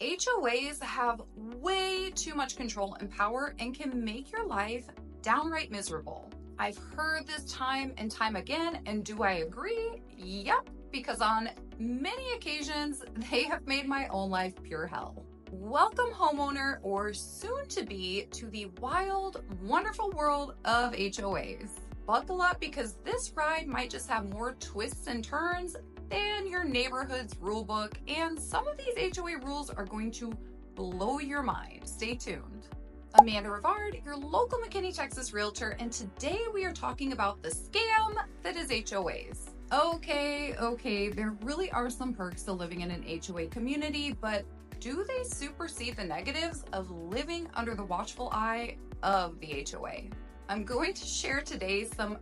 HOAs have way too much control and power and can make your life downright miserable. I've heard this time and time again, and do I agree? Yep, because on many occasions, they have made my own life pure hell. Welcome, homeowner, or soon to be, to the wild, wonderful world of HOAs. Buckle up because this ride might just have more twists and turns than your neighborhood's rule book, and some of these HOA rules are going to blow your mind. Stay tuned. Amanda Rivard, your local McKinney, Texas realtor, and today we are talking about the scam that is HOAs. Okay, there really are some perks to living in an HOA community, but do they supersede the negatives of living under the watchful eye of the HOA? I'm going to share today some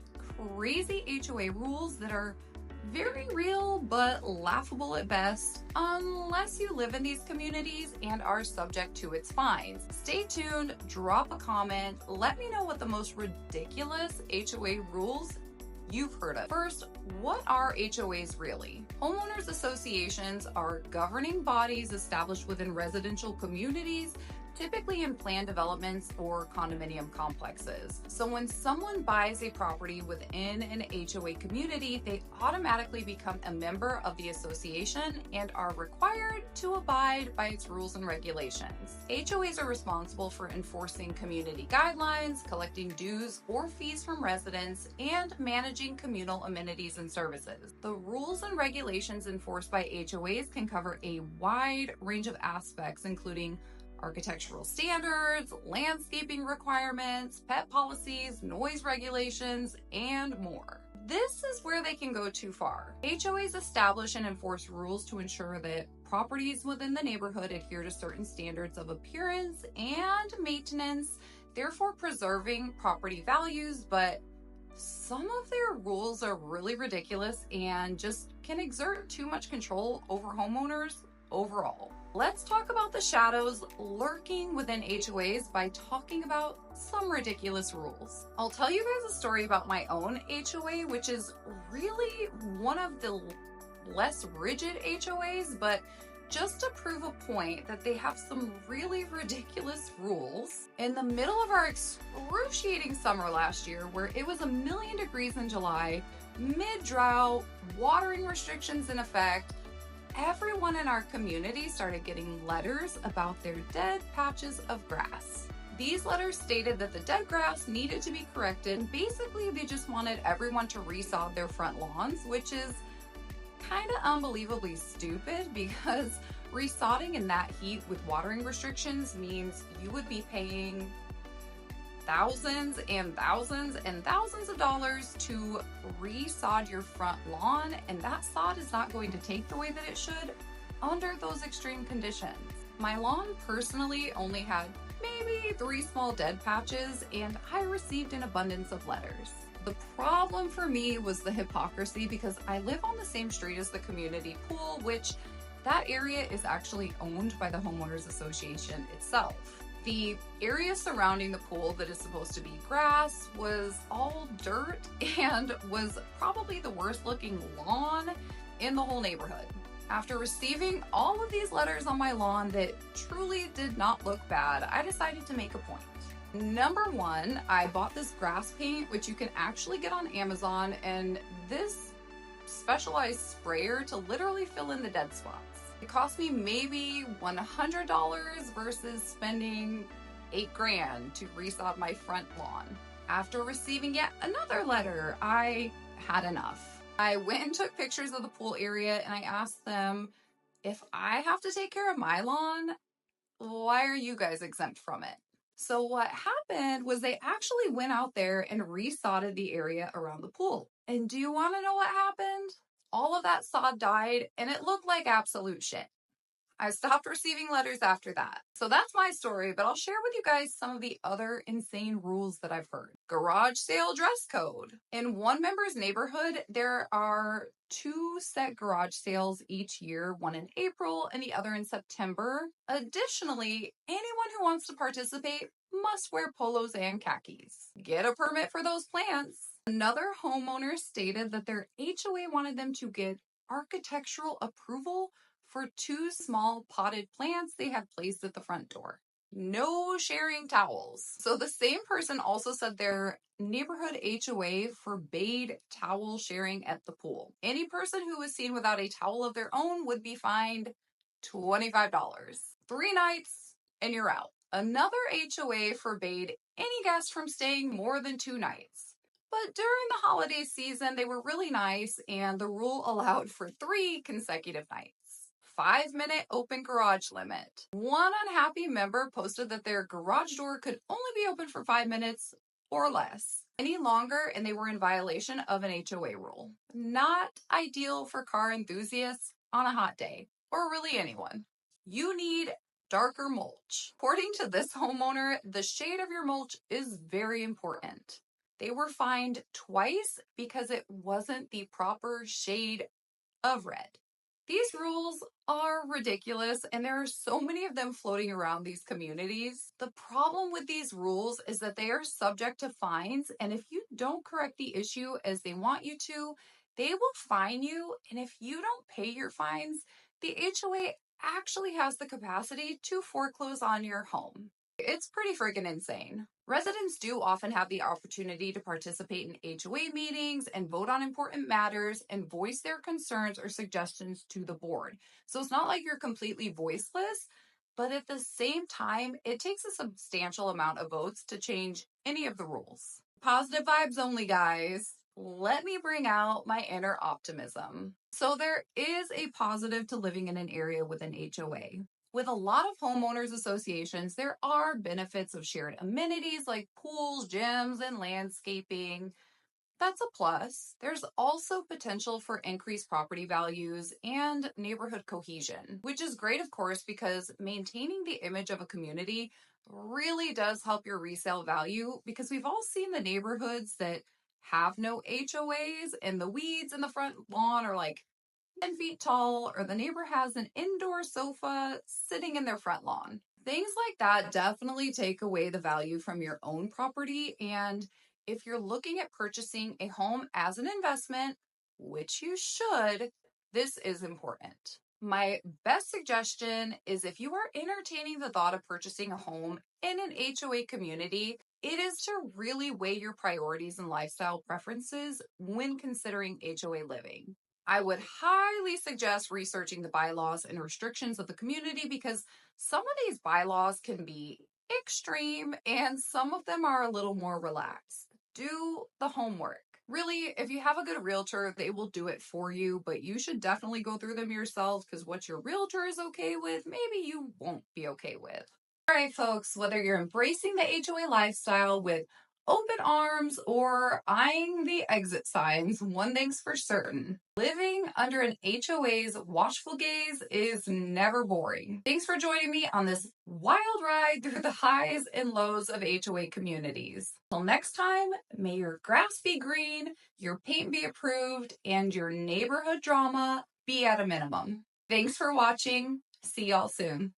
crazy HOA rules that are very real but laughable at best, unless you live in these communities and are subject to its fines. Stay tuned, drop a comment, let me know what the most ridiculous HOA rules you've heard of. First, what are HOAs really? Homeowners associations are governing bodies established within residential communities, typically in planned developments or condominium complexes. So when someone buys a property within an HOA community, they automatically become a member of the association and are required to abide by its rules and regulations. HOAs are responsible for enforcing community guidelines, collecting dues or fees from residents, and managing communal amenities and services. The rules and regulations enforced by HOAs can cover a wide range of aspects, including architectural standards, landscaping requirements, pet policies, noise regulations, and more. This is where they can go too far. HOAs establish and enforce rules to ensure that properties within the neighborhood adhere to certain standards of appearance and maintenance, therefore preserving property values, but some of their rules are really ridiculous and just can exert too much control over homeowners overall. Let's talk about the shadows lurking within HOAs by talking about some ridiculous rules. I'll tell you guys a story about my own HOA, which is really one of the less rigid HOAs, but just to prove a point that they have some really ridiculous rules. In the middle of our excruciating summer last year, where it was 1,000,000 degrees in July, mid-drought, watering restrictions in effect, everyone in our community started getting letters about their dead patches of grass. These letters stated that the dead grass needed to be corrected, and basically they just wanted everyone to resod their front lawns, which is kind of unbelievably stupid because resodding in that heat with watering restrictions means you would be paying thousands and thousands and thousands of dollars to resod your front lawn, and that sod is not going to take the way that it should under those extreme conditions. My lawn personally only had maybe 3 small dead patches, and I received an abundance of letters. The problem for me was the hypocrisy because I live on the same street as the community pool, which that area is actually owned by the Homeowners Association itself. The area surrounding the pool that is supposed to be grass was all dirt and was probably the worst looking lawn in the whole neighborhood. After receiving all of these letters on my lawn that truly did not look bad, I decided to make a point. Number one, I bought this grass paint, which you can actually get on Amazon, and this specialized sprayer to literally fill in the dead spots. It cost me maybe $100 versus spending $8 grand to resod my front lawn. After receiving yet another letter, I had enough. I went and took pictures of the pool area and I asked them, if I have to take care of my lawn, why are you guys exempt from it? So what happened was they actually went out there and resodded the area around the pool. And do you want to know what happened? All of that sod died and it looked like absolute shit. I stopped receiving letters after that. So that's my story, but I'll share with you guys some of the other insane rules that I've heard. Garage sale dress code. In one member's neighborhood, there are 2 set garage sales each year, one in April and the other in September. Additionally, anyone who wants to participate must wear polos and khakis. Get a permit for those plants. Another homeowner stated that their HOA wanted them to get architectural approval for 2 small potted plants they had placed at the front door. No sharing towels. So the same person also said their neighborhood HOA forbade towel sharing at the pool. Any person who was seen without a towel of their own would be fined $25. 3 nights and you're out. Another HOA forbade any guest from staying more than 2 nights. But during the holiday season, they were really nice, and the rule allowed for 3 consecutive nights. 5-minute open garage limit. One unhappy member posted that their garage door could only be open for 5 minutes or less. Any longer, and they were in violation of an HOA rule. Not ideal for car enthusiasts on a hot day, or really anyone. You need darker mulch. According to this homeowner, the shade of your mulch is very important. They were fined twice because it wasn't the proper shade of red. These rules are ridiculous, and there are so many of them floating around these communities. The problem with these rules is that they are subject to fines, and if you don't correct the issue as they want you to, they will fine you, and if you don't pay your fines, the HOA actually has the capacity to foreclose on your home. It's pretty freaking insane. Residents do often have the opportunity to participate in HOA meetings and vote on important matters and voice their concerns or suggestions to the board. So it's not like you're completely voiceless, but at the same time, it takes a substantial amount of votes to change any of the rules. Positive vibes only, guys. Let me bring out my inner optimism. So there is a positive to living in an area with an HOA. With a lot of homeowners associations, there are benefits of shared amenities like pools, gyms, and landscaping. That's a plus. There's also potential for increased property values and neighborhood cohesion, which is great, of course, because maintaining the image of a community really does help your resale value, because we've all seen the neighborhoods that have no HOAs and the weeds in the front lawn are like 10 feet tall, or the neighbor has an indoor sofa sitting in their front lawn. Things like that definitely take away the value from your own property. And if you're looking at purchasing a home as an investment, which you should, this is important. My best suggestion is, if you are entertaining the thought of purchasing a home in an HOA community, it is to really weigh your priorities and lifestyle preferences when considering HOA living. I would highly suggest researching the bylaws and restrictions of the community, because some of these bylaws can be extreme and some of them are a little more relaxed. Do the homework. Really, if you have a good realtor, they will do it for you, but you should definitely go through them yourself, because what your realtor is okay with, maybe you won't be okay with. All right, folks, whether you're embracing the HOA lifestyle with open arms or eyeing the exit signs, one thing's for certain: living under an HOA's watchful gaze is never boring. Thanks for joining me on this wild ride through the highs and lows of HOA communities. Till next time, may your grass be green, your paint be approved, and your neighborhood drama be at a minimum. Thanks for watching. See y'all soon.